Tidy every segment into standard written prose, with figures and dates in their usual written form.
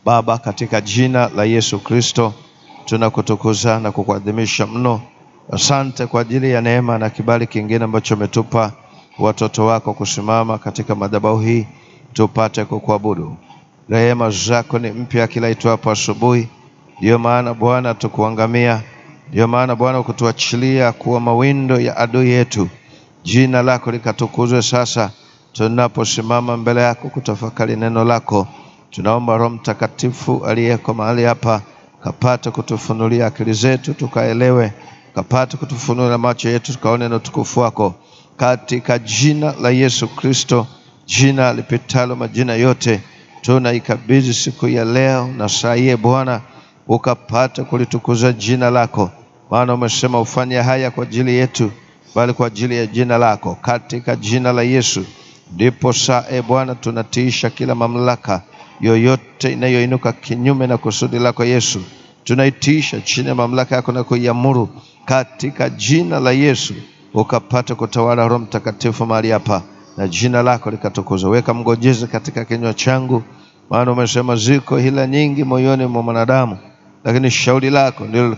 Baba, katika jina la Yesu Kristo tunakutukuza na kukuadhimisha mno. Asante kwa ajili ya neema na kibali kingine ambacho umetupa watoto wako kusimama katika madhabahu hii tupate kukuabudu. Rehema zako ni mpya kila itwapo asubuhi. Ndio maana Bwana tukuangamia. Ndio maana Bwana kutuachilia kuwa mawindo ya adui yetu. Jina lako likatukuzwe sasa tunaposimama mbele yako kutafakari neno lako. Tunaomba Roho Mtakatifu aliyeko mahali hapa kapate kutufunulia akili zetu tukaelewe, kapate kutufunulia macho yetu tukaone na utukufu wako, katika jina la Yesu Kristo, jina lipitalo majina yote. Tunaikabidhi siku ya leo na saa hii Bwana, ukapate kulitukuza jina lako, maana umesema ufanye haya kwa ajili yetu, bali kwa ajili ya jina lako. Katika jina la Yesu ndipo saa Bwana tunatiisha kila mamlaka yoyote inayoinuka kinyume na kusudi lako Yesu. Tunaitiisha chini ya mamlaka yako na kuiamuru katika jina la Yesu, ukapate kutawala Roho Mtakatifu mahali hapa na jina lako likatukuzwe. Weka mgojezi katika kinywa changu, maana umesema ziko hila nyingi moyoni mwa mwanadamu, lakini shauri lako ndilo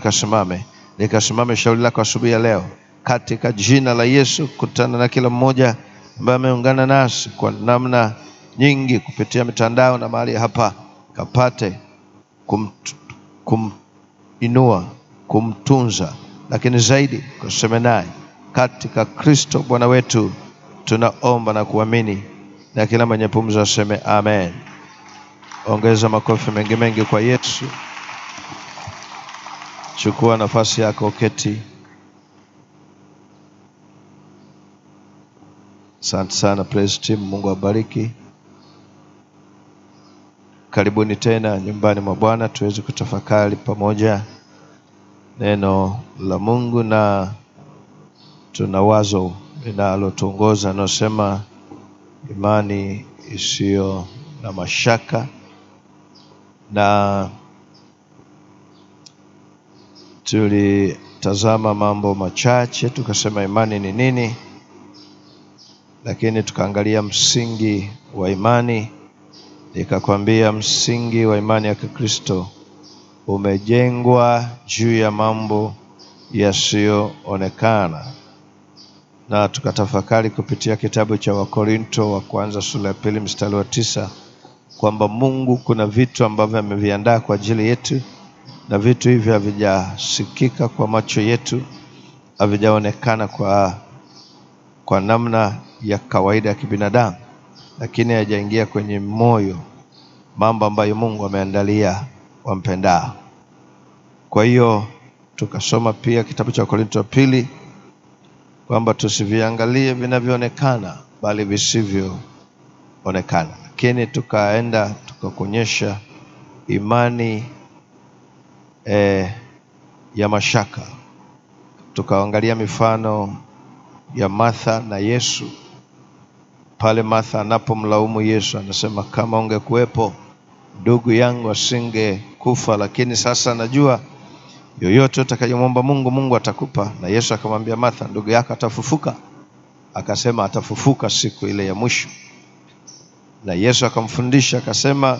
likasimame shauri lako asubuhi ya leo katika jina la Yesu. Kutana na kila mmoja ambaye ameungana nasi kwa namna nyingi kupitia mitandao na mahali hapa, kapate kuminua, kumtunza, lakini zaidi kusema naye katika Kristo Bwana wetu tunaomba na kuamini, na kila mwenye pumzi aseme amen. Ongeza makofi mengi mengi kwa Yesu. Chukua nafasi yako, keti. Asante sana praise team, Mungu awabariki. Karibuni tena nyumbani mwa Bwana tuweze kutafakari pamoja neno la Mungu, na tuna wazo linalotuongoza linalosema imani isiyo na mashaka. Na tulitazama mambo machache, tukasema imani ni nini, lakini tukaangalia msingi wa imani. Nikakwambia msingi wa imani ya Kikristo umejengwa juu ya mambo yasiyoonekana, na tukatafakari kupitia kitabu cha Wakorinto wa kwanza sura ya 2 mstari wa 9 kwamba Mungu kuna vitu ambavyo ameviandaa kwa ajili yetu, na vitu hivi havijasikika kwa macho yetu, havijaonekana kwa namna ya kawaida ya kibinadamu, lakini hajaingia kwenye moyo, mambo ambayo Mungu ameandalia wampendao. Kwa hiyo tukasoma pia kitabu cha Wakorinto wa 2 kwamba tusiviangalie vinavyoonekana bali visivyoonekana. Lakini tukaenda tukakuonyesha imani ya mashaka. Tukaangalia mifano ya Martha na Yesu. Pale Martha anapomlaumu Yesu, anasema kama ungekuwepo ndugu yangu asingekufa, lakini sasa najua yoyote utakayomwomba Mungu, Mungu atakupa. Na Yesu akamwambia Martha, ndugu yako atafufuka. Akasema atafufuka siku ile ya mwisho. Na Yesu akamfundisha akasema,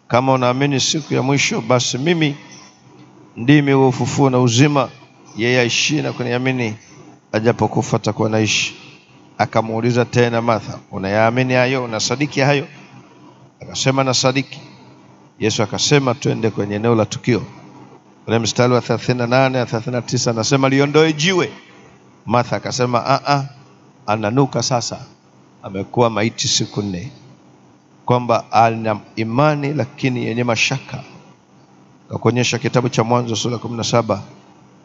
kama unaamini siku ya mwisho, basi mimi ndimi ufufuo na uzima. Yeye aishi na kuniamini ajapokufa atakuwa naishi. Akamuuliza tena Martha, unayaamini hayo? Unasadiki hayo? Akasema nasadiki. Yesu akasema twende kwenye eneo la tukio. Ule mstari wa 38 na 39 anasema liondoe jiwe. Martha akasema ananuka sasa, amekuwa maiti siku 4. Kwamba ana imani lakini yenye mashaka. Akakuonyesha kitabu cha Mwanzo sura 17.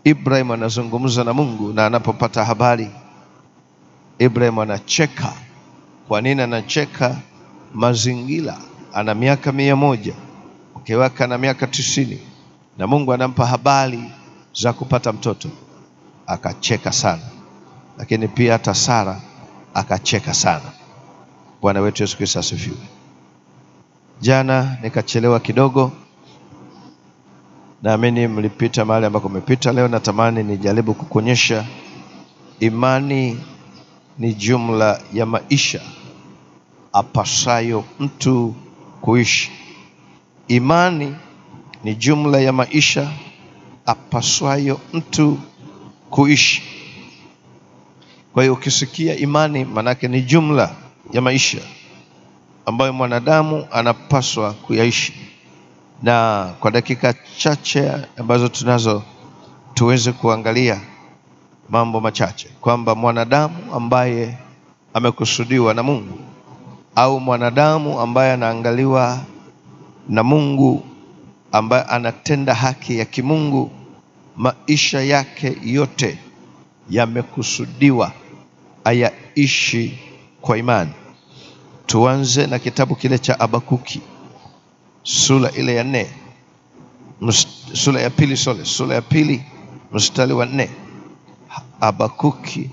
Ibrahim anazungumza na Mungu, na anapopata habari Ibrahim anacheka. Kwa nini anacheka? Mazingira, ana miaka 100, mke wake ana miaka 90, na Mungu anampa habari za kupata mtoto. Akacheka sana. Lakini pia hata Sara akacheka sana. Bwana wetu Yesu Kristo asifiwe. Jana nikachelewa kidogo, naamini mlipita mahali ambako umepita. Leo natamani nijaribu kukuonyesha imani ni jumla ya maisha apasayo mtu kuishi. Imani ni jumla ya maisha apaswayo mtu kuishi. Kwa hiyo ukisikia imani, manake ni jumla ya maisha ambayo mwanadamu anapaswa kuyaishi. Na kwa dakika chache ambazo tunazo, tuweze kuangalia mambo machache, kwamba mwanadamu ambaye amekusudiwa na Mungu, au mwanadamu ambaye anaangaliwa na Mungu, ambaye anatenda haki ya kimungu, maisha yake yote yamekusudiwa ayaishi kwa imani. Tuanze na kitabu kile cha Habakuki, sura ile ya 4, sura ya pili mstari wa 4. Habakuki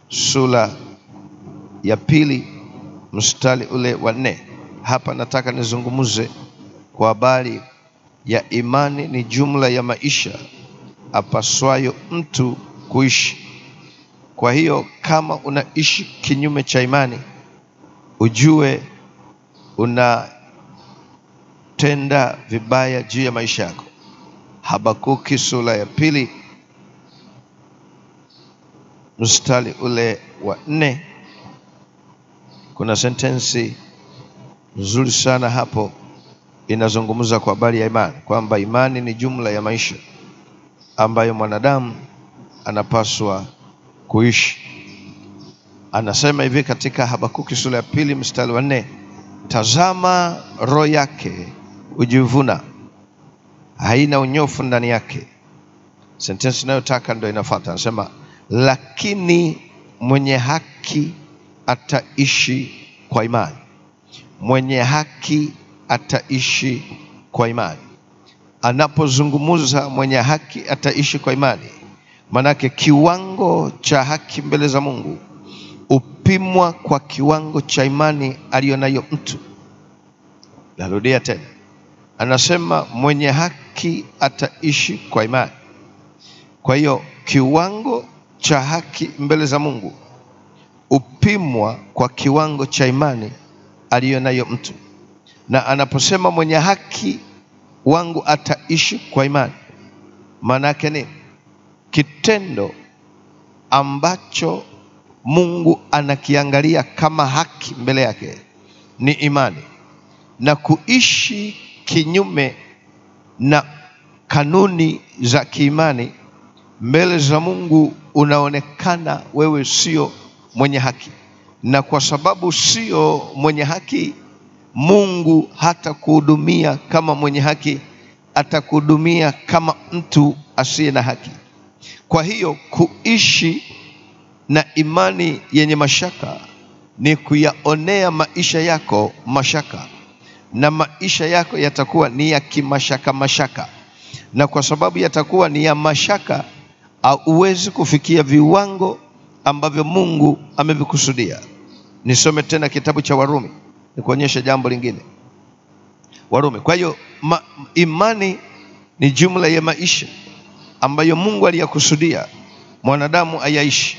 sura ya pili mstari ule wa 4. Hapa nataka nizungumuze kwa habari ya imani ni jumla ya maisha apaswayo mtu kuishi. Kwa hiyo kama unaishi kinyume cha imani, ujue unatenda vibaya juu ya maisha yako. Habakuki sura ya pili mstari ule wa 4. Kuna sentensi nzuri sana hapo inazungumza kwa habari ya imani, kwamba imani ni jumla ya maisha ambayo mwanadamu anapaswa kuishi. Anasema hivi katika Habakuki sura ya pili mstari wa 4, tazama roho yake hujivuna, haina unyofu ndani yake. Sentensi inayotaka ndio inafuata. Anasema lakini mwenye haki ataishi kwa imani. Mwenye haki ataishi kwa imani. Anapozungumuza mwenye haki ataishi kwa imani, manake kiwango cha haki mbele za Mungu upimwa kwa kiwango cha imani aliyonayo mtu. Narudia tena. Anasema mwenye haki ataishi kwa imani. Kwa hiyo kiwango cha haki mbele za Mungu upimwa kwa kiwango cha imani aliyonayo mtu. Na anaposema mwenye haki wangu ataishi kwa imani, maana yake ni kitendo ambacho Mungu anakiangalia kama haki mbele yake ni imani. Na kuishi kinyume na kanuni za kiimani mbele za Mungu, unaonekana wewe sio mwenye haki. Na kwa sababu sio mwenye haki, Mungu hata kuhudumia kama mwenye haki, atakuhudumia kama mtu asiye na haki. Kwa hiyo kuishi na imani yenye mashaka ni kuyaonea maisha yako mashaka, na maisha yako yatakuwa ni ya kimashaka. Na kwa sababu yatakuwa ni ya mashaka, hauwezi kufikia viwango ambavyo Mungu amevikusudia. Nisome tena kitabu cha Warumi nikuonyeshe jambo lingine. Warumi. Kwa hiyo imani ni jumla ya maisha ambayo Mungu aliyakusudia mwanadamu ayaishi.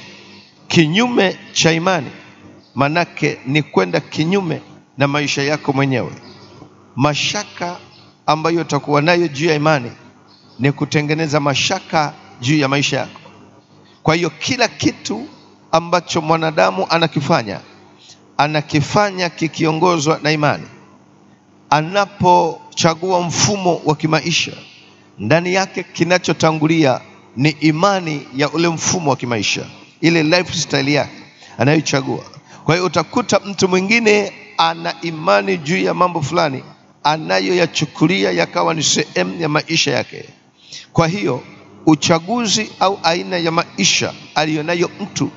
Kinyume cha imani manake ni kwenda kinyume na maisha yako mwenyewe. Mashaka ambayo utakuwa nayo juu ya imani ni kutengeneza mashaka juu ya maisha yako. Kwa hiyo kila kitu ambacho mwanadamu anakifanya kikiongozwa na imani. Anapochagua mfumo wa kimaisha, ndani yake kinachotangulia ni imani ya ule mfumo wa kimaisha, ile lifestyle yake anayochagua. Kwa hiyo utakuta mtu mwingine ana imani juu ya mambo fulani anayoyachukulia yakawa ni sehemu ya maisha yake. Kwa hiyo uchaguzi au aina ya maisha aliyonayo mtu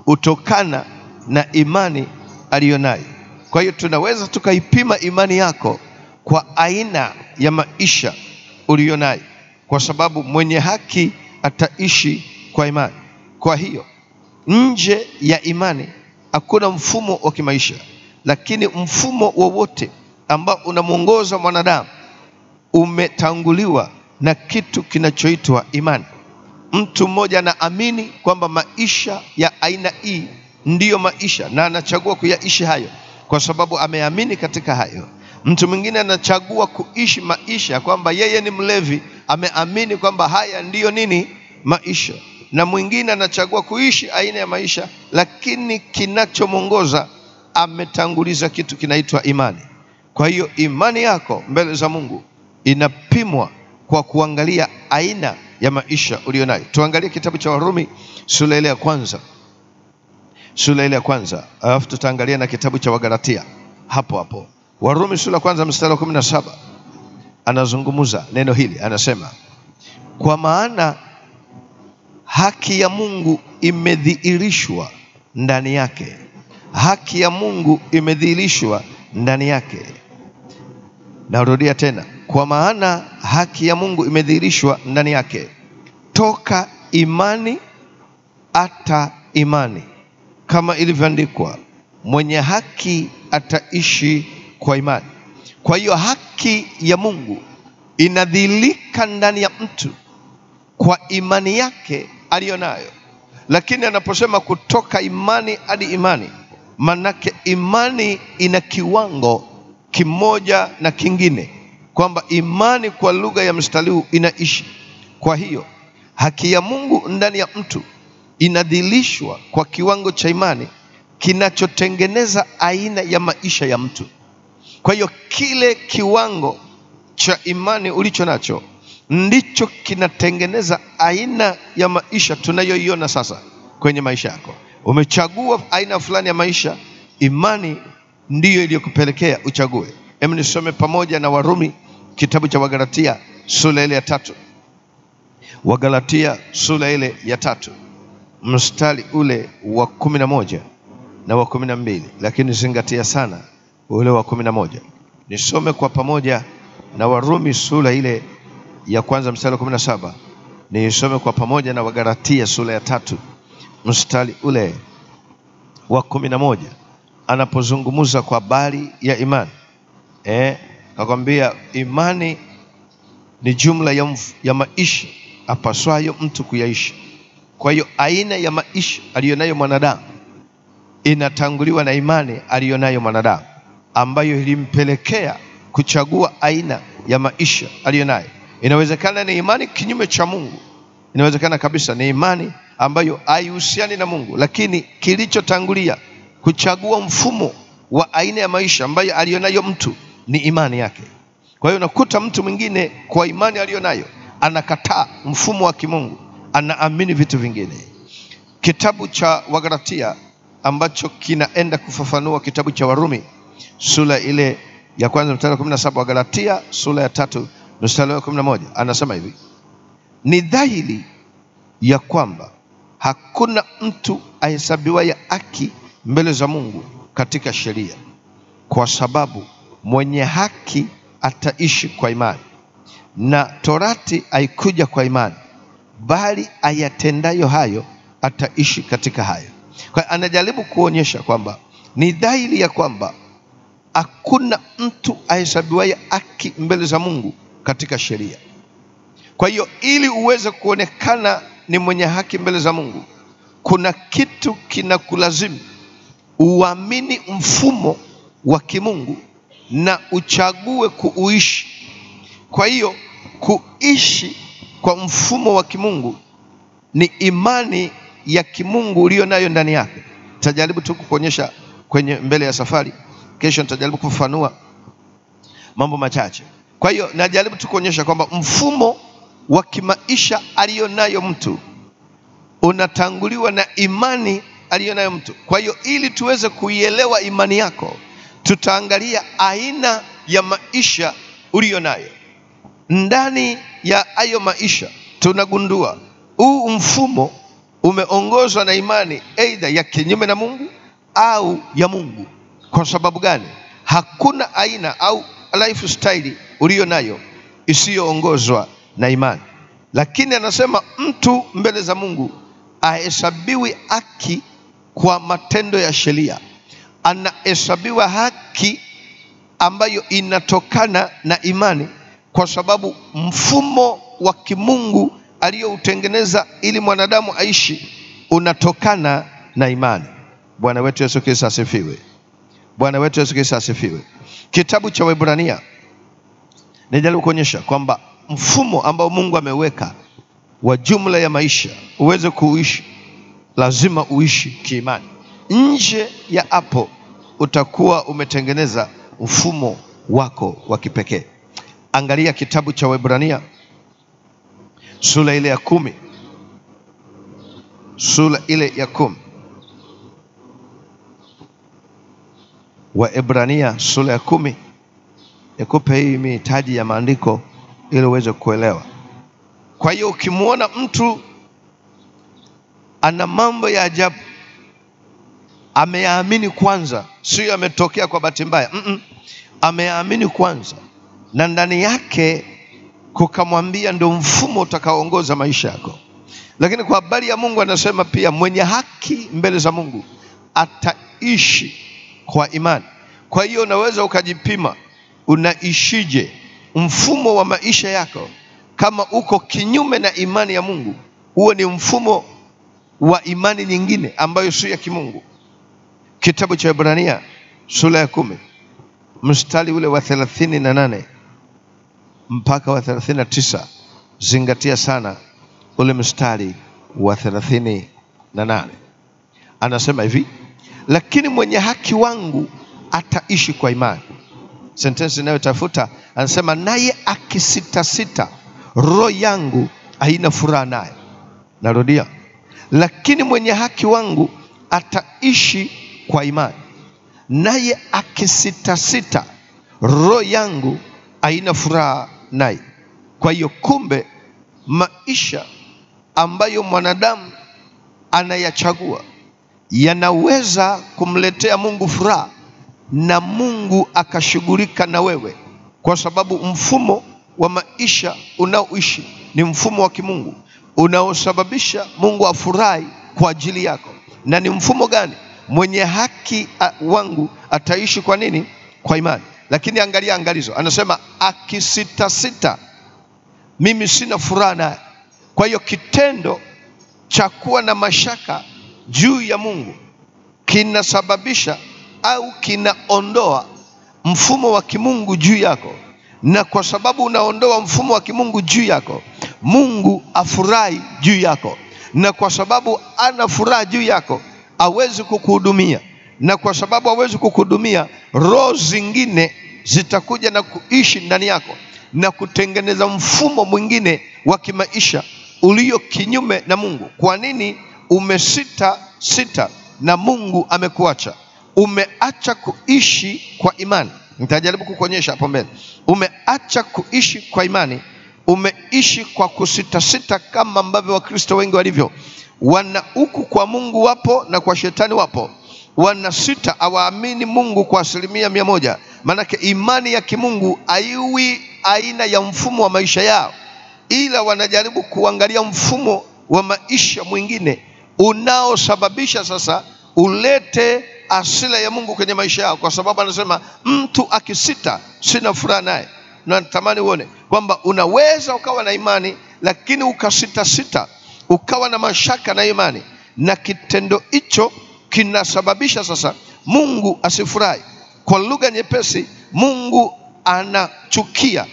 utokana na imani aliyonayo. Kwa hiyo tunaweza tukaipima imani yako kwa aina ya maisha uliyonayo, kwa sababu mwenye haki ataishi kwa imani. Kwa hiyo nje ya imani hakuna mfumo wa kimaisha, lakini mfumo wowote ambao unamuongoza mwanadamu umetanguliwa na kitu kinachoitwa imani. Mtu mmoja anaamini kwamba maisha ya aina hii ndiyo maisha, na anachagua kuyaishi hayo kwa sababu ameamini katika hayo. Mtu mwingine anachagua kuishi maisha kwamba yeye ni mlevi, ameamini kwamba haya ndiyo nini? Maisha. Na mwingine anachagua kuishi aina ya maisha, lakini kinachomongoza ametanguliza kitu kinaitwa imani. Kwa hiyo imani yako mbele za Mungu inapimwa kwa kuangalia aina ya maisha ulionayo. Tuangalie kitabu cha Warumi sura ile ya kwanza. Sura ile ya kwanza, alafu tutaangalia na kitabu cha Wagalatia hapo hapo. Warumi sura ya kwanza mstari wa 17 anazungumza neno hili, anasema kwa maana haki ya Mungu imedhihirishwa ndani yake. Haki ya Mungu imedhihirishwa ndani yake. Narudia tena, kwa maana haki ya Mungu imedhihirishwa ndani yake, toka imani hata imani, kama ilivyoandikwa, mwenye haki ataishi kwa imani. Kwa hiyo haki ya Mungu inadhihirika ndani ya mtu kwa imani yake aliyonayo. Lakini anaposema kutoka imani hadi imani, manake imani ina kiwango kimoja na kingine, kwamba imani kwa lugha ya mstari huu inaishi. Kwa hiyo haki ya Mungu ndani ya mtu inadhihirishwa kwa kiwango cha imani kinachotengeneza aina ya maisha ya mtu. Kwa hiyo kile kiwango cha imani ulicho nacho ndicho kinatengeneza aina ya maisha tunayoiona sasa kwenye maisha yako. Umechagua aina fulani ya maisha, imani ndiyo iliyokupelekea uchague. Hebu nisome pamoja na Warumi kitabu cha Wagalatia sura ile ya 3. Wagalatia sura ile ya 3 mstari ule wa 11 na wa 12, lakini zingatia sana ule wa 11. Nisome kwa pamoja na Warumi sura ile ya kwanza mstari wa 17, nisome kwa pamoja na Wagalatia sura ya 3 mstari ule wa 11, anapozungumza kwa habari ya imani. Nakwambia imani ni jumla ya maisha apaswayo mtu kuyaishi. Kwa hiyo aina ya maisha aliyonayo mwanadamu inatanguliwa na imani aliyonayo mwanadamu, ambayo ilimpelekea kuchagua aina ya maisha aliyonayo. Inawezekana ni imani kinyume cha Mungu, inawezekana kabisa ni imani ambayo haihusiani na Mungu, lakini kilichotangulia kuchagua mfumo wa aina ya maisha ambayo aliyonayo mtu ni imani yake. Kwa hiyo unakuta mtu mwingine kwa imani aliyonayo anakataa mfumo wa kimungu, anaamini vitu vingine. Kitabu cha Wagalatia ambacho kinaenda kufafanua kitabu cha Warumi sura ile ya kwanza mstari wa 17, Wagalatia sura ya 3 mstari wa 11, anasema hivi: ni dhahiri ya kwamba hakuna mtu ahesabiwaye haki mbele za Mungu katika sheria, kwa sababu mwenye haki ataishi kwa imani. Na torati haikuja kwa imani, bali ayatendayo hayo ataishi katika hayo. Kwa anajaribu kuonyesha kwamba ni dhahiri ya kwamba hakuna mtu ahesabiwaye haki mbele za Mungu katika sheria. Kwa hiyo ili uweze kuonekana ni mwenye haki mbele za Mungu, kuna kitu kinakulazimu uamini mfumo wa kimungu na uchague kuuishi. Kwa hiyo kuishi kwa mfumo wa kimungu ni imani ya kimungu ulio nayo ndani yake. Nitajaribu tu kukuonyesha kwenye mbele ya safari. Kesho nitajaribu kufafanua mambo machache. Kwa hiyo najaribu tu kuonyesha kwamba mfumo wa kimaisha alionayo mtu unatanguliwa na imani alionayo mtu. Kwa hiyo ili tuweze kuielewa imani yako, tutaangalia aina ya maisha ulionayo. Ndani ya hayo maisha tunagundua huu mfumo umeongozwa na imani aidha ya kinyume na Mungu au ya Mungu. Kwa sababu gani? Hakuna aina au lifestyle ulionayo isiyoongozwa na imani. Lakini anasema mtu mbele za Mungu ahesabiwi haki kwa matendo ya sheria, anahesabiwa haki ambayo inatokana na imani, kwa sababu mfumo wa kimungu aliyoutengeneza ili mwanadamu aishi unatokana na imani. Bwana wetu Yesu Kristo asifiwe. Bwana wetu Yesu Kristo asifiwe. Kitabu cha Waebrania najaribu kuonyesha kwamba mfumo ambao Mungu ameweka wa jumla ya maisha uweze kuishi, lazima uishi kiimani. Nje ya hapo utakuwa umetengeneza mfumo wako wa kipekee. Angalia kitabu cha Waebrania sura ile ya 10. Sura ile ya 10. Waebrania sura ya 10. Nikupe hii mitaji ya maandiko ili uweze kuelewa. Kwa hiyo ukimwona mtu ana mambo ya ajabu, ameamini kwanza, sio ametokea kwa bahati mbaya. Ameamini kwanza na ndani yake kukamwambia ndio mfumo utakaoongoza maisha yako. Lakini kwa habari ya Mungu anasema pia mwenye haki mbele za Mungu ataishi kwa imani. Kwa hiyo unaweza ukajipima unaishije mfumo wa maisha yako. Kama uko kinyume na imani ya Mungu, huo ni mfumo wa imani nyingine ambayo sio ya kimungu. Kitabu cha Waebrania sura ya 10 mstari ule wa 38 mpaka wa 39. Zingatia sana ule mstari wa 38. Anasema hivi: lakini mwenye haki wangu ataishi kwa imani. Sentensi inayotafuta anasema naye akisitasita, roho yangu haina furaha naye. Narudia, lakini mwenye haki wangu ataishi kwa imani, naye akisitasita, roho yangu haina furaha naye. Kwa hiyo kumbe maisha ambayo mwanadamu anayachagua yanaweza kumletea Mungu furaha na Mungu akashughulika na wewe, kwa sababu mfumo wa maisha unaoishi ni mfumo wa kimungu unaosababisha Mungu afurahi kwa ajili yako. Na ni mfumo gani? Mwenye haki wangu ataishi kwa nini? Kwa imani. Lakini angalia angalizo, anasema akisitasita, mimi sina furaha naye. Kwa hiyo kitendo cha kuwa na mashaka juu ya Mungu kinasababisha au kinaondoa mfumo wa kimungu juu yako. Na kwa sababu unaondoa mfumo wa kimungu juu yako, Mungu afurahi juu yako. Na kwa sababu ana furaha juu yako, hawezi kukuhudumia. Na kwa sababu hawezi kukuhudumia, roho zingine zitakuja na kuishi ndani yako na kutengeneza mfumo mwingine wa kimaisha ulio kinyume na Mungu. Kwa nini? Umesita na Mungu amekuacha. Umeacha kuishi kwa imani. Nitajaribu kukuonyesha hapo mbele. Umeacha kuishi kwa imani, umeishi kwa kusitasita, kama ambavyo Wakristo wengi walivyo. Wana huku kwa Mungu wapo na kwa shetani wapo. Wanasita, hawaamini Mungu kwa 100%. Manake imani ya kimungu haiwi aina ya mfumo wa maisha yao, ila wanajaribu kuangalia mfumo wa maisha mwingine unaosababisha sasa ulete asili ya Mungu kwenye maisha yao. Kwa sababu anasema mtu akisita, sina furaha naye. Na natamani uone kwamba unaweza ukawa na imani lakini ukasita, ukawa na mashaka na imani, na kitendo hicho kinasababisha sasa Mungu asifurahi. Kwa lugha nyepesi, Mungu anakuchukia,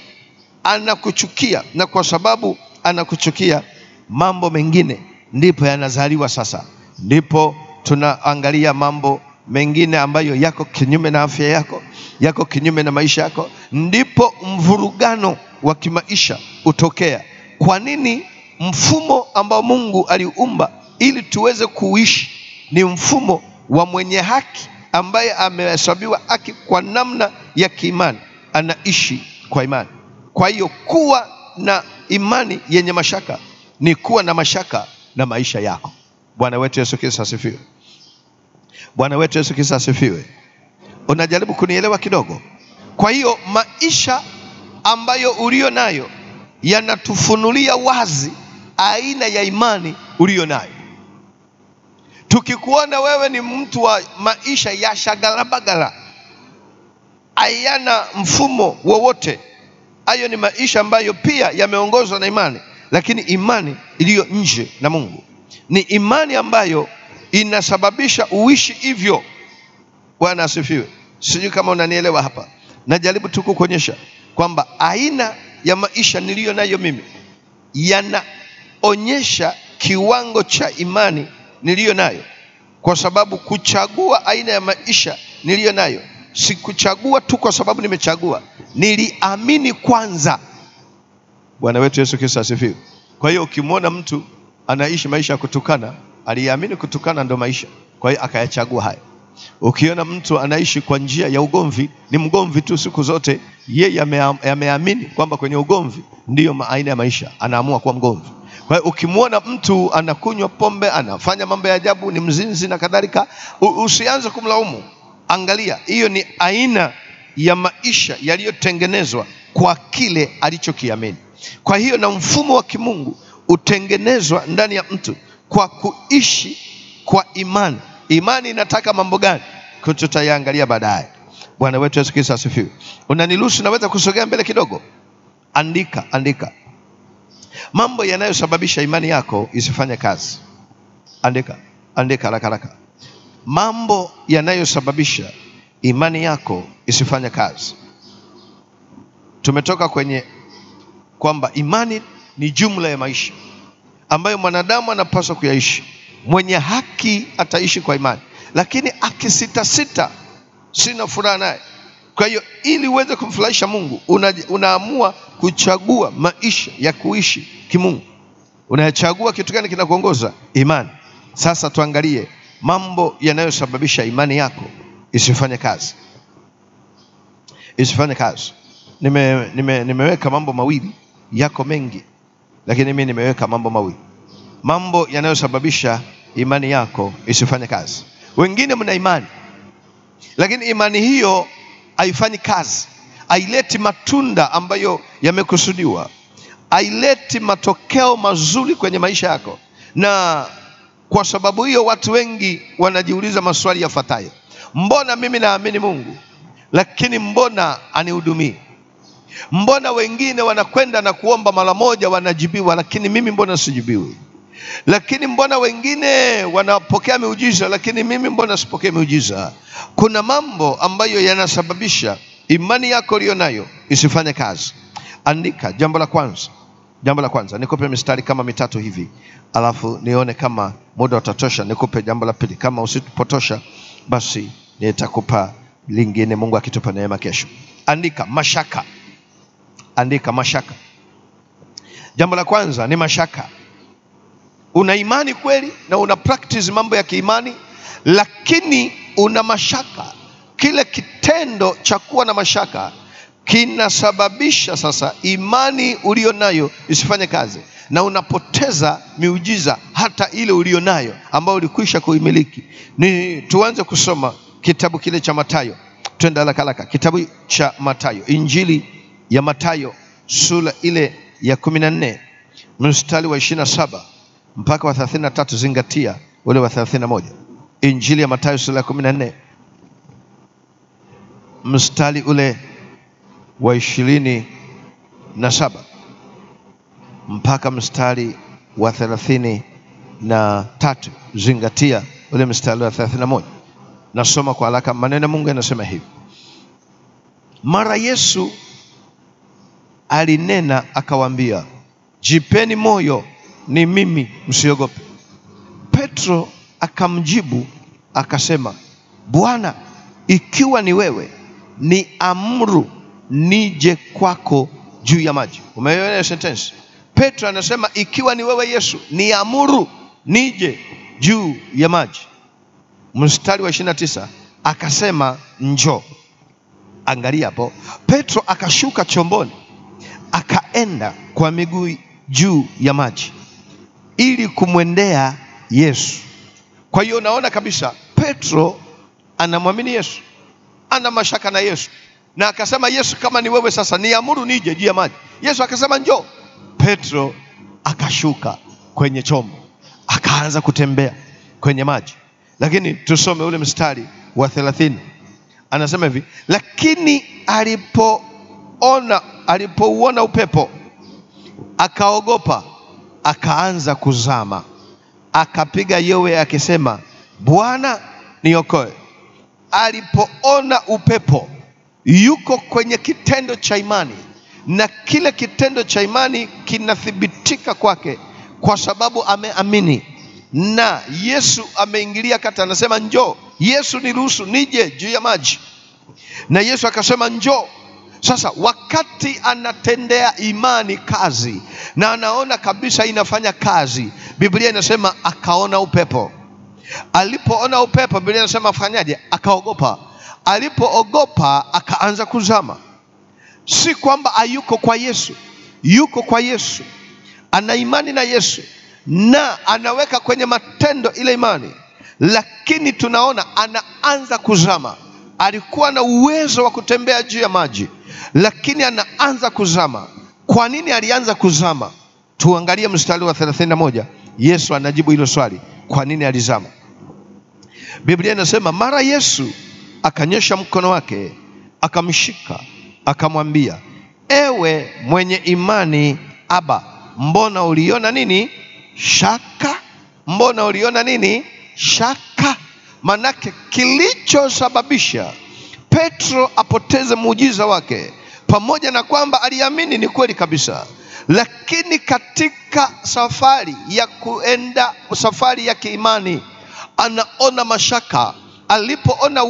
na kwa sababu anakuchukia, mambo mengine ndipo yanazaliwa sasa. Ndipo tunaangalia mambo mengine ambayo yako kinyume na afya yako, yako kinyume na maisha yako. Ndipo mvurugano wa kimaisha utokea. Kwa nini? Mfumo ambao Mungu aliumba ili tuweze kuishi ni mfumo wa mwenye haki ambaye amehesabiwa haki kwa namna ya kiimani, anaishi kwa imani. Kwa hiyo kuwa na imani yenye mashaka ni kuwa na mashaka na maisha yako. Bwana wetu Yesu Kristo asifiwe. Bwana wetu Yesu Kristo asifiwe. Unajaribu kunielewa kidogo? Kwa hiyo maisha ambayo ulio nayo yanatufunulia wazi aina ya imani ulio nayo. Tukikuona wewe ni mtu wa maisha ya shagalabagala, hayana mfumo wowote, hayo ni maisha ambayo pia yameongozwa na imani, lakini imani iliyo nje na Mungu. Ni imani ambayo inasababisha uishi hivyo. Bwana asifiwe. Sijui kama unanielewa hapa. Najaribu tu kukuonyesha kwamba aina ya maisha niliyo nayo mimi yanaonyesha kiwango cha imani niliyo nayo. Kwa sababu kuchagua aina ya maisha niliyo nayo, sikuchagua tu kwa sababu nimechagua, niliamini kwanza. Bwana wetu Yesu Kristo asifiwe. Kwa hiyo ukimwona mtu anaishi maisha ya kutukana, aliamini kutukana ndo maisha, kwa hiyo akayachagua haya. Ukiona mtu anaishi kwa njia ya ugomvi, ni mgomvi tu siku zote, yeye ameamini kwamba kwenye ugomvi ndiyo aina ya maisha, anaamua kuwa mgomvi. Kwa hiyo ukimwona mtu anakunywa pombe, anafanya mambo ya ajabu, ni mzinzi na kadhalika, usianze kumlaumu. Angalia, hiyo ni aina ya maisha yaliyotengenezwa kwa kile alichokiamini. Kwa hiyo na mfumo wa kimungu utengenezwa ndani ya mtu kwa kuishi kwa imani. Imani inataka mambo gani? Tutayaangalia baadaye. Bwana wetu Yesu Kristo asifiwe. Unaniruhusu naweza kusogea mbele kidogo? Andika mambo yanayosababisha imani yako isifanye kazi. Andika haraka. Mambo yanayosababisha imani yako isifanye kazi. Tumetoka kwenye kwamba imani ni jumla ya maisha ambayo mwanadamu anapaswa kuyaishi. Mwenye haki ataishi kwa imani, lakini akisitasita, sina furaha naye. Kwa hiyo ili uweze kumfurahisha Mungu, unaamua kuchagua maisha ya kuishi kimungu. Unachagua kitu gani kinakuongoza? Imani. Sasa tuangalie mambo yanayosababisha imani yako isifanye kazi. Nimeweka mambo mawili, yako mengi, lakini mimi nimeweka mambo mawili. Mambo yanayosababisha imani yako isifanye kazi. Wengine mna imani, lakini imani hiyo haifanyi kazi, haileti matunda ambayo yamekusudiwa, haileti matokeo mazuri kwenye maisha yako. Na kwa sababu hiyo watu wengi wanajiuliza maswali yafuatayo: mbona mimi naamini Mungu, lakini mbona anihudumii? Mbona wengine wanakwenda na kuomba mara moja wanajibiwa, lakini mimi mbona sijibiwi? Lakini mbona wengine wanapokea miujiza, lakini mimi mbona sipokee miujiza? Kuna mambo ambayo yanasababisha imani yako iliyo nayo isifanye kazi. Andika jambo la kwanza. Nikupe mistari kama mitatu hivi, alafu nione kama muda utatosha nikupe jambo la pili. Kama usipotosha, basi nitakupa lingine Mungu akitupa neema kesho. Andika mashaka. Jambo la kwanza ni mashaka. Una imani kweli na una practice mambo ya kiimani, lakini una mashaka. Kile kitendo cha kuwa na mashaka kinasababisha sasa imani ulio nayo isifanye kazi, na unapoteza miujiza hata ile ulio nayo ambayo ulikwisha kuimiliki. Tuanze kusoma kitabu kile cha Mathayo. Twende haraka. Kitabu cha Mathayo, Injili ya Mathayo sura ile ya 14 mstari wa 27 mpaka wa 33. Zingatia ule wa 31. Injili ya Mathayo sura ya 14 mstari ule wa 27 mpaka mstari wa 33. Zingatia ule mstari wa 31. Nasoma kwa haraka. Maneno Mungu yanasema hivi: mara Yesu alinena akawaambia, jipeni moyo, ni mimi, msiogope. Petro akamjibu akasema, Bwana, ikiwa ni wewe, ni amuru nije kwako juu ya maji. Umeelewa sentence? Petro anasema ikiwa ni wewe Yesu, ni amuru nije juu ya maji. Mstari wa 29 akasema njoo. Angalia hapo, Petro akashuka chomboni akaenda kwa miguu juu ya maji ili kumwendea Yesu. Kwa hiyo unaona kabisa Petro anamwamini Yesu, ana mashaka na Yesu, na akasema Yesu, kama ni wewe sasa niamuru nije juu ya maji. Yesu akasema njoo. Petro akashuka kwenye chombo akaanza kutembea kwenye maji. Lakini tusome ule mstari wa 30. Anasema hivi: lakini alipouona upepo akaogopa, akaanza kuzama, akapiga yowe akisema, Bwana niokoe. alipoona upepo, yuko kwenye kitendo cha imani, na kile kitendo cha imani kinathibitika kwake kwa sababu ameamini. Na Yesu ameingilia kati, anasema njoo. Yesu, niruhusu nije juu ya maji. Na Yesu akasema njoo. Sasa wakati anatendea imani kazi na anaona kabisa inafanya kazi, Biblia inasema akaona upepo. Alipoona upepo, Biblia inasema afanyaje? Akaogopa. Alipoogopa akaanza kuzama. Si kwamba hayuko kwa Yesu, yuko kwa Yesu, ana imani na Yesu na anaweka kwenye matendo ile imani, lakini tunaona anaanza kuzama. Alikuwa na uwezo wa kutembea juu ya maji, lakini anaanza kuzama. Kwa nini alianza kuzama? Tuangalie mstari wa 31. Yesu anajibu hilo swali, kwa nini alizama. Biblia inasema mara Yesu akanyosha mkono wake, akamshika, akamwambia, ewe mwenye imani Aba, mbona uliona nini? Shaka. Mbona uliona nini? Shaka. Manake kilichosababisha Petro apoteze muujiza wake, pamoja na kwamba aliamini ni kweli kabisa, lakini katika safari ya kuenda, safari ya kiimani, anaona mashaka. Alipoona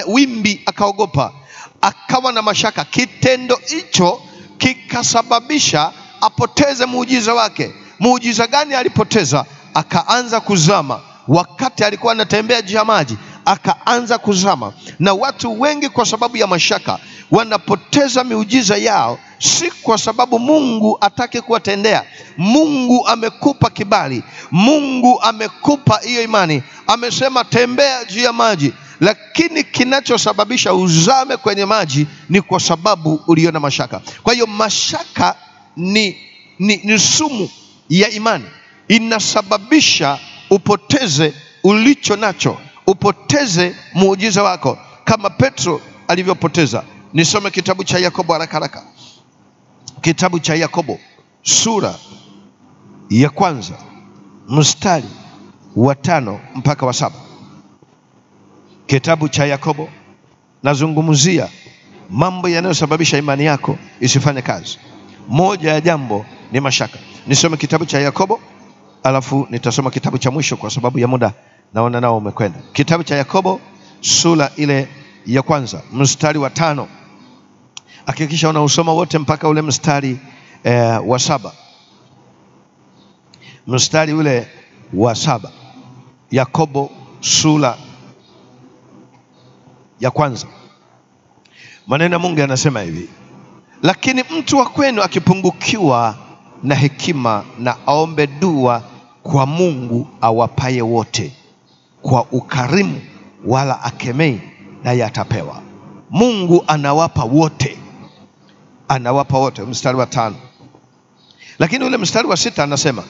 wimbi akaogopa, akawa na mashaka. Kitendo hicho kikasababisha apoteze muujiza wake. Muujiza gani alipoteza? Akaanza kuzama. Wakati alikuwa anatembea juu ya maji, akaanza kuzama. Na watu wengi kwa sababu ya mashaka wanapoteza miujiza yao, si kwa sababu Mungu atake kuwatendea. Mungu amekupa kibali, Mungu amekupa hiyo imani, amesema tembea juu ya maji, lakini kinachosababisha uzame kwenye maji ni kwa sababu uliona mashaka. Kwa hiyo mashaka ni sumu ya imani, inasababisha upoteze ulicho nacho, upoteze muujiza wako kama Petro alivyopoteza. Nisome kitabu cha Yakobo haraka. Kitabu cha Yakobo sura ya 1 mstari wa 5 mpaka wa 7. Kitabu cha Yakobo, nazungumzia mambo yanayosababisha imani yako isifanye kazi. Moja ya jambo ni mashaka. Nisome kitabu cha Yakobo, alafu nitasoma kitabu cha mwisho kwa sababu ya muda, naona nao umekwenda. Kitabu cha Yakobo sura ile ya 1 mstari wa 5. Hakikisha unausoma wote mpaka ule mstari wa 7. Mstari ule wa 7. Yakobo sura ya 1. Maneno ya Mungu yanasema hivi: lakini mtu wa kwenu akipungukiwa na hekima, na aombe dua kwa Mungu awapaye wote kwa ukarimu, wala akemei, naye atapewa. Mungu anawapa wote, anawapa wote. Mstari wa 5. Lakini ule mstari wa 6 anasema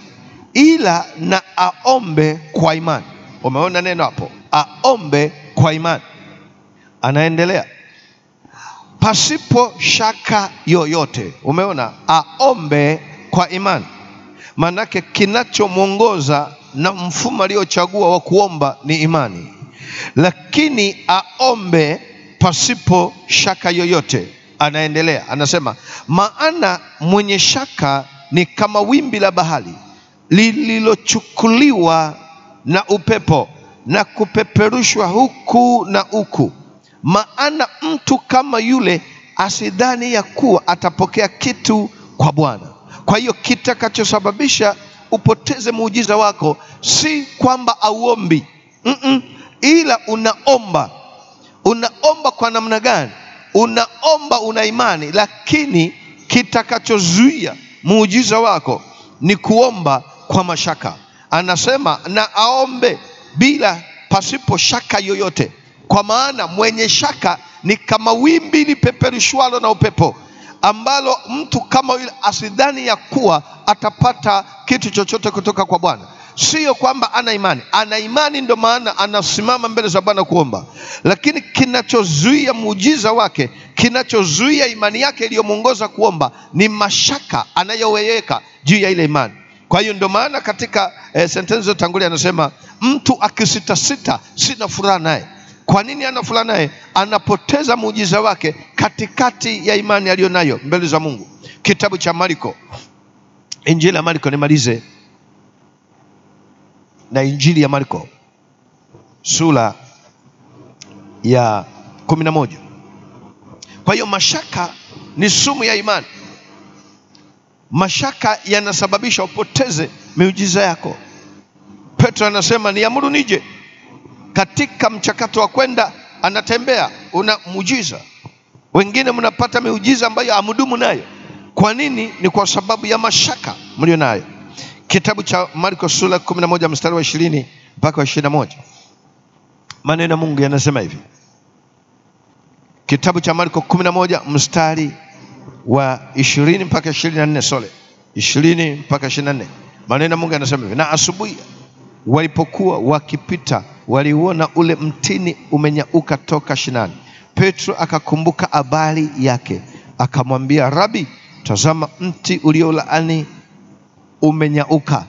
ila na aombe kwa imani. Umeona neno hapo, aombe kwa imani. Anaendelea, pasipo shaka yoyote. Umeona, aombe kwa imani. Manake kinachomwongoza na mfumo aliochagua wa kuomba ni imani, lakini aombe pasipo shaka yoyote. Anaendelea, anasema maana mwenye shaka ni kama wimbi la bahari lililochukuliwa na upepo na kupeperushwa huku na huku. Maana mtu kama yule asidhani ya kuwa atapokea kitu kwa Bwana. Kwa hiyo kitakachosababisha upoteze muujiza wako si kwamba auombi, ila unaomba. Unaomba kwa namna gani? Unaomba, una imani, lakini kitakachozuia muujiza wako ni kuomba kwa mashaka. Anasema na aombe bila pasipo shaka yoyote, kwa maana mwenye shaka ni kama wimbi lipeperushwalo na upepo, ambalo mtu kama yule asidhani ya kuwa atapata kitu chochote kutoka kwa Bwana. Sio kwamba ana imani, ana imani ndio maana anasimama mbele za Bwana kuomba, lakini kinachozuia muujiza wake, kinachozuia imani yake iliyomuongoza kuomba ni mashaka anayoweka juu ya ile imani. Kwa hiyo ndio maana katika sentensi zotangulia anasema mtu akisita sita sina furaha naye. Kwa nini anafula naye? Anapoteza muujiza wake katikati ya imani aliyonayo mbele za Mungu. Kitabu cha Marko, Injili ya Marko, nimalize na Injili ya Marko sura ya 11. Kwa hiyo mashaka ni sumu ya imani. Mashaka yanasababisha upoteze miujiza yako. Petro anasema niamuru nije. Katika mchakato wa kwenda anatembea, una muujiza. Wengine mnapata miujiza ambayo amudumu nayo. Kwa nini? Ni kwa sababu ya mashaka mlio nayo. Kitabu cha Marko sura 11 mstari wa 20 mpaka 21. Maneno ya Mungu yanasema hivi. Kitabu cha Marko 11 mstari wa 20 mpaka 24, 20 mpaka 24. Maneno ya Mungu yanasema hivi. Na asubuhi walipokuwa wakipita, waliuona ule mtini umenyauka toka shinani. Petro akakumbuka habari yake, akamwambia, Rabi, tazama mti uliolaani umenyauka.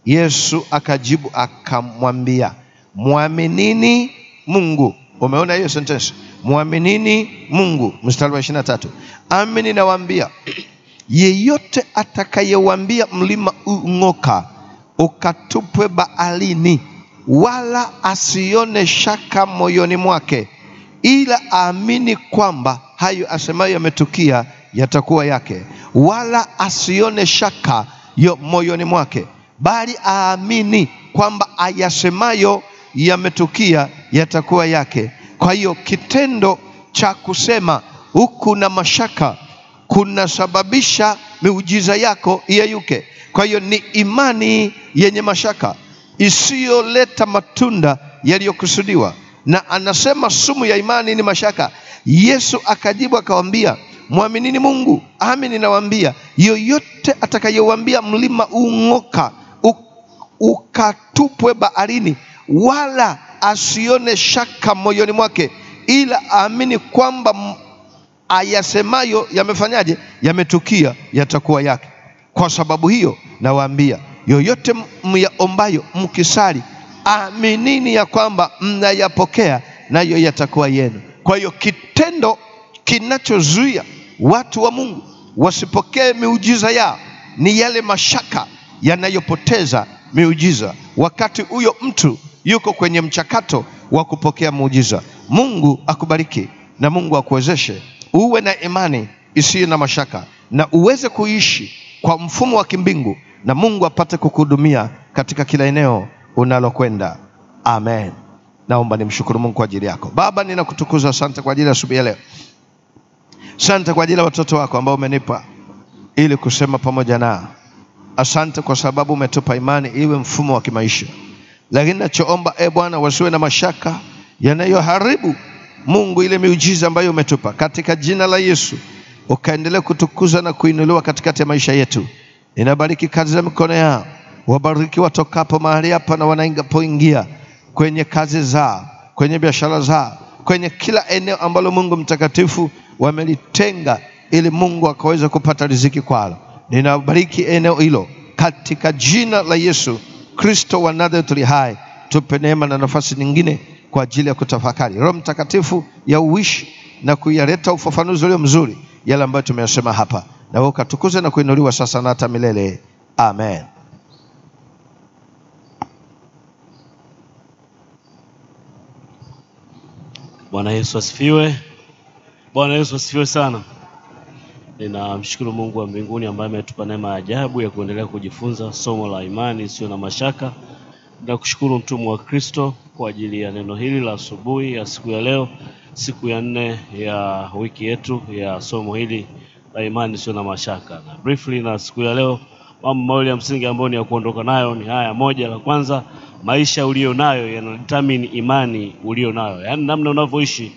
Yesu akajibu akamwambia, muaminini Mungu. Umeona hiyo sentence? Muaminini Mungu. Mstari wa 23. Amini nawaambia, yeyote atakayeuambia mlima ung'oka ukatupwe baharini, wala asione shaka moyoni mwake, ila aamini kwamba hayo asemayo yametukia yatakuwa yake. Wala asione shaka moyoni mwake, bali aamini kwamba ayasemayo yametukia yatakuwa yake. Kwa hiyo kitendo cha kusema huku na mashaka kunasababisha miujiza yako iyeyuke. Kwa hiyo ni imani yenye mashaka isiyoleta matunda yaliyokusudiwa. Na anasema sumu ya imani ni mashaka. Yesu akajibu akamwambia, muaminini Mungu. Amini nawaambia, yoyote atakayeuambia mlima ung'oka ukatupwe baharini, wala asione shaka moyoni mwake, ila aamini kwamba ayasemayo yamefanyaje? Yametukia, yatakuwa yake. Kwa sababu hiyo nawaambia, yoyote myaombayo mkisali, aminini ya kwamba mnayapokea, nayo yatakuwa yenu. Kwa hiyo kitendo kinachozuia watu wa Mungu wasipokee miujiza yao ni yale mashaka yanayopoteza miujiza, wakati huyo mtu yuko kwenye mchakato wa kupokea muujiza. Mungu akubariki na Mungu akuwezeshe uwe na imani isiyo na mashaka, na uweze kuishi kwa mfumo wa kimbingu, na Mungu apate kukuhudumia katika kila eneo unalokwenda. Amen. Naomba nimshukuru Mungu kwa ajili yako. Baba, ninakutukuza, asante kwa ajili ya asubuhi ya leo. Asante kwa ajili ya watoto wako ambao umenipa ili kusema pamoja nao. Asante kwa sababu umetupa imani iwe mfumo wa kimaisha. Lakini nachoomba Bwana, wasiwe na mashaka yanayoharibu Mungu ile miujiza ambayo umetupa. Katika jina la Yesu, ukaendelea kutukuza na kuinuliwa katikati ya maisha yetu. Ninabariki kazi za mikono yao. Wabariki watokapo mahali hapa na wanapoingia kwenye kazi zao, kwenye biashara zao, kwenye kila eneo ambalo Mungu mtakatifu wamelitenga ili Mungu akaweze kupata riziki kwalo. Ninabariki eneo hilo katika jina la Yesu Kristo wa Nazareti hai. Tupe neema na nafasi nyingine kwa ajili ya kutafakari. Roho Mtakatifu ya uishi na kuyaleta ufafanuzi ulio mzuri yale ambayo tumeyasema hapa, na wewe ukatukuze na kuinuliwa sasa na hata milele. Amen. Bwana Yesu asifiwe. Bwana Yesu asifiwe sana. Ninamshukuru Mungu wa mbinguni ambaye ametupa neema ya ajabu ya kuendelea kujifunza somo la imani isiyo na mashaka. Ninakushukuru mtumwa wa Kristo kwa ajili ya neno hili la asubuhi ya siku ya leo, siku ya 4 ya wiki yetu ya somo hili la imani isiyo na mashaka. Na briefly, na siku ya leo mambo mawili ya msingi ambayo ni ya kuondoka nayo ni haya. Moja, la kwanza, maisha ulio nayo yanadetermine imani ulio nayo. Yaani namna unavyoishi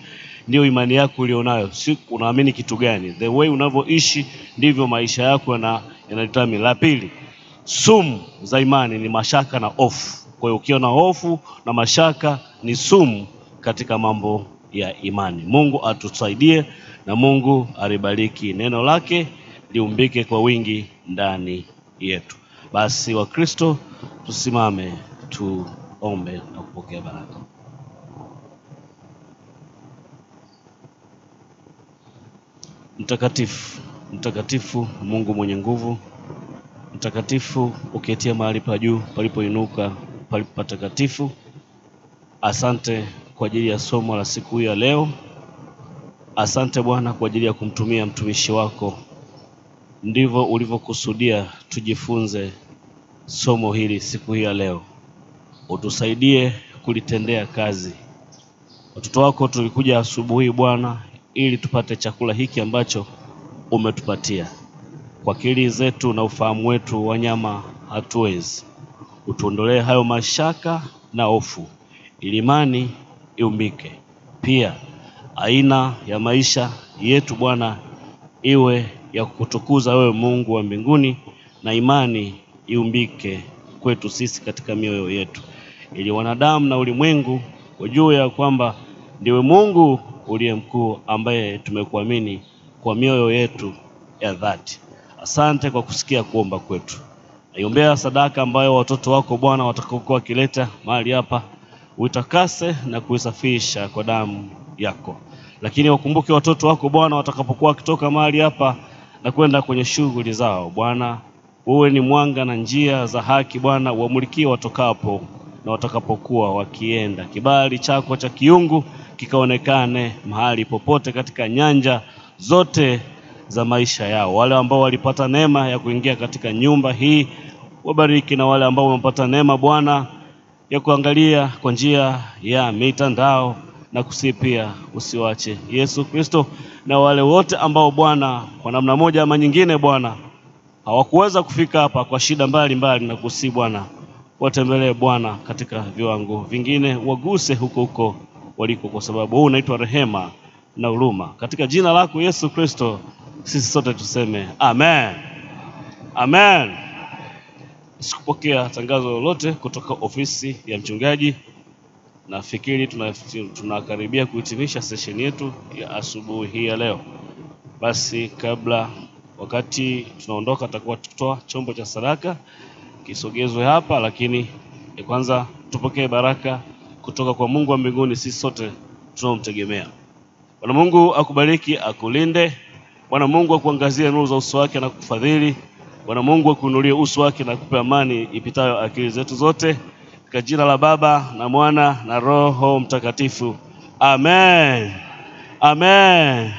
ndio imani yako ulio nayo. Si unaamini kitu gani? The way unavyoishi ndivyo maisha yako yanadetermine. La pili, sumu za imani ni mashaka na hofu. Kwa hiyo ukiwa na hofu na mashaka ni sumu katika mambo ya imani. Mungu atusaidie na Mungu alibariki neno lake liumbike kwa wingi ndani yetu. Basi wa Kristo, tusimame tuombe na kupokea baraka. Mtakatifu, mtakatifu, Mungu mwenye nguvu, mtakatifu uketia mahali pa juu palipoinuka palipo patakatifu. Asante kwa ajili ya somo la siku hii ya leo. Asante Bwana kwa ajili ya kumtumia mtumishi wako. Ndivyo ulivyokusudia tujifunze somo hili siku hii ya leo. Utusaidie kulitendea kazi. Watoto wako tulikuja asubuhi Bwana ili tupate chakula hiki ambacho umetupatia. Kwa akili zetu na ufahamu wetu wanyama hatuwezi. Utuondolee hayo mashaka na hofu, ili imani iumbike. Pia aina ya maisha yetu Bwana iwe ya kukutukuza wewe Mungu wa mbinguni, na imani iumbike kwetu sisi katika mioyo yetu, ili wanadamu na ulimwengu wajue ya kwamba ndiwe Mungu uliye mkuu ambaye tumekuamini kwa mioyo yetu ya dhati. Asante kwa kusikia kuomba kwetu. Naiombea sadaka ambayo watoto wako Bwana watakaokuwa wakileta mahali hapa, uitakase na kuisafisha kwa damu yako. Lakini wakumbuke watoto wako Bwana watakapokuwa wakitoka mahali hapa na kwenda kwenye shughuli zao. Bwana, uwe ni mwanga na njia za haki Bwana, uamulikie watokapo na watakapokuwa wakienda. Kibali chako cha kiungu kikaonekane mahali popote katika nyanja zote za maisha yao. Wale ambao walipata neema ya kuingia katika nyumba hii, wabariki, na wale ambao wamepata neema Bwana ya kuangalia kwa njia ya mitandao na kusipia, usiwache Yesu Kristo. Na wale wote ambao Bwana kwa namna moja ama nyingine Bwana hawakuweza kufika hapa kwa shida mbalimbali, na kusi Bwana watembelee Bwana katika viwango vingine, waguse huko waliko, kwa sababu wewe unaitwa rehema na huruma. Katika jina lako Yesu Kristo sisi sote tuseme amen. Amen. Sikupokea tangazo lolote kutoka ofisi ya mchungaji. Nafikiri tunakaribia kuhitimisha session yetu ya asubuhi hii ya leo. Basi wakati tunaondoka tutakuwa tutoa chombo cha sadaka kisogezwe hapa, lakini kwanza tupokee baraka kutoka kwa Mungu wa mbinguni sisi sote tunaomtegemea. Bwana Mungu akubariki, akulinde. Bwana Mungu akuangazie nuru za uso wake na kukufadhili. Bwana Mungu akuinulie uso wake na kukupa amani ipitayo akili zetu zote. Kwa jina la Baba na Mwana na Roho Mtakatifu. Amen. Amen.